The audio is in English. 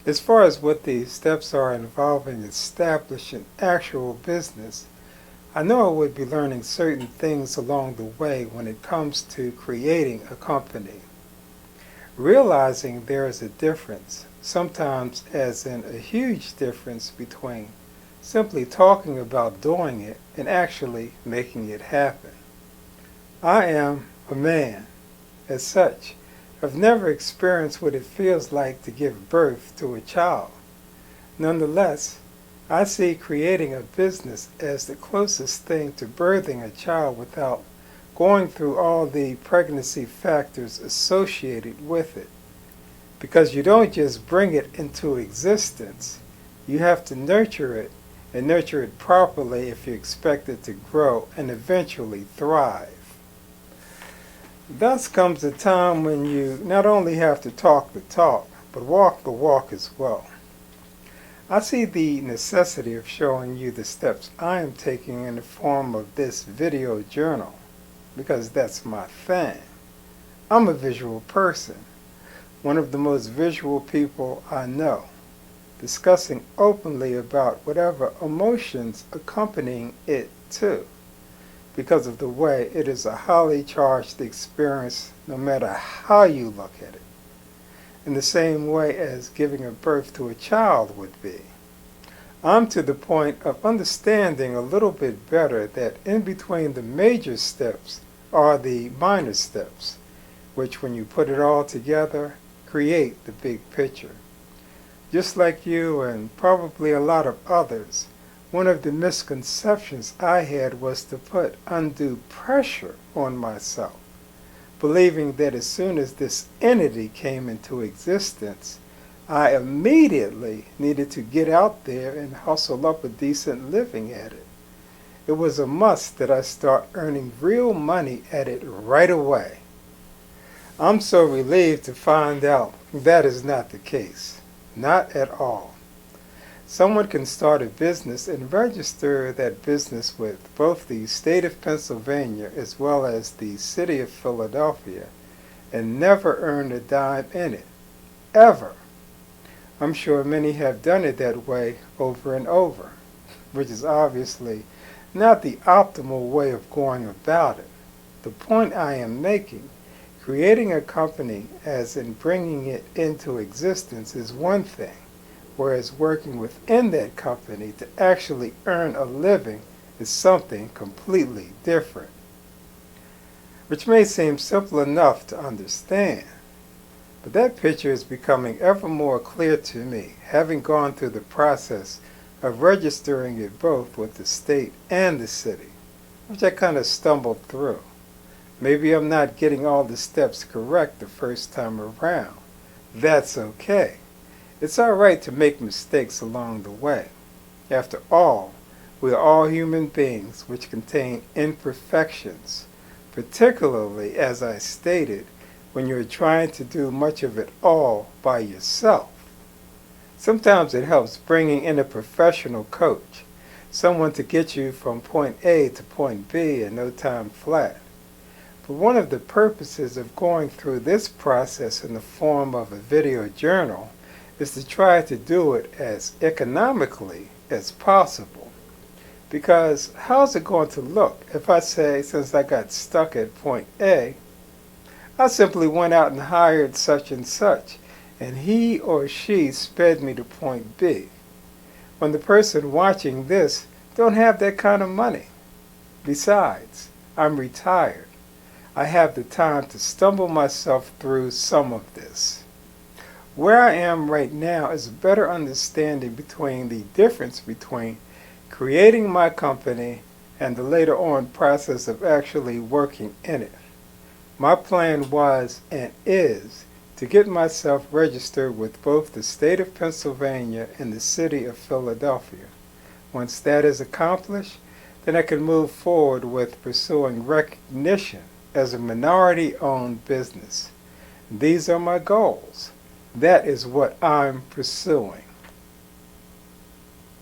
As far as what the steps are involving establishing actual business, I know I would be learning certain things along the way when it comes to creating a company. Realizing there is a difference, sometimes as in a huge difference between simply talking about doing it and actually making it happen. I am a man. As such, I've never experienced what it feels like to give birth to a child. Nonetheless, I see creating a business as the closest thing to birthing a child without going through all the pregnancy factors associated with it. Because you don't just bring it into existence, you have to nurture it and nurture it properly if you expect it to grow and eventually thrive. Thus comes a time when you not only have to talk the talk, but walk the walk as well. I see the necessity of showing you the steps I am taking in the form of this video journal, because that's my thing. I'm a visual person, one of the most visual people I know, discussing openly about whatever emotions accompanying it too, because of the way it is a highly charged experience no matter how you look at it, in the same way as giving a birth to a child would be. I'm to the point of understanding a little bit better that in between the major steps are the minor steps, which when you put it all together, create the big picture. Just like you and probably a lot of others, one of the misconceptions I had was to put undue pressure on myself, believing that as soon as this entity came into existence, I immediately needed to get out there and hustle up a decent living at it. It was a must that I start earning real money at it right away. I'm so relieved to find out that is not the case. Not at all. Someone can start a business and register that business with both the state of Pennsylvania as well as the city of Philadelphia and never earn a dime in it. Ever. I'm sure many have done it that way over and over, which is obviously not the optimal way of going about it. The point I am making, creating a company as in bringing it into existence is one thing, whereas working within that company to actually earn a living is something completely different. Which may seem simple enough to understand, but that picture is becoming ever more clear to me, having gone through the process of registering it both with the state and the city, which I kind of stumbled through. Maybe I'm not getting all the steps correct the first time around. That's okay. It's all right to make mistakes along the way. After all, we are all human beings which contain imperfections, particularly, as I stated, when you're trying to do much of it all by yourself. Sometimes it helps bringing in a professional coach, someone to get you from point A to point B in no time flat. But one of the purposes of going through this process in the form of a video journal is to try to do it as economically as possible. Because how's it going to look if I say, since I got stuck at point A, I simply went out and hired such and such, and he or she sped me to point B, when the person watching this don't have that kind of money. Besides, I'm retired. I have the time to stumble myself through some of this. Where I am right now is a better understanding between the difference between creating my company and the later on process of actually working in it. My plan was and is to get myself registered with both the state of Pennsylvania and the city of Philadelphia. Once that is accomplished, then I can move forward with pursuing recognition as a minority-owned business. These are my goals. That is what I'm pursuing.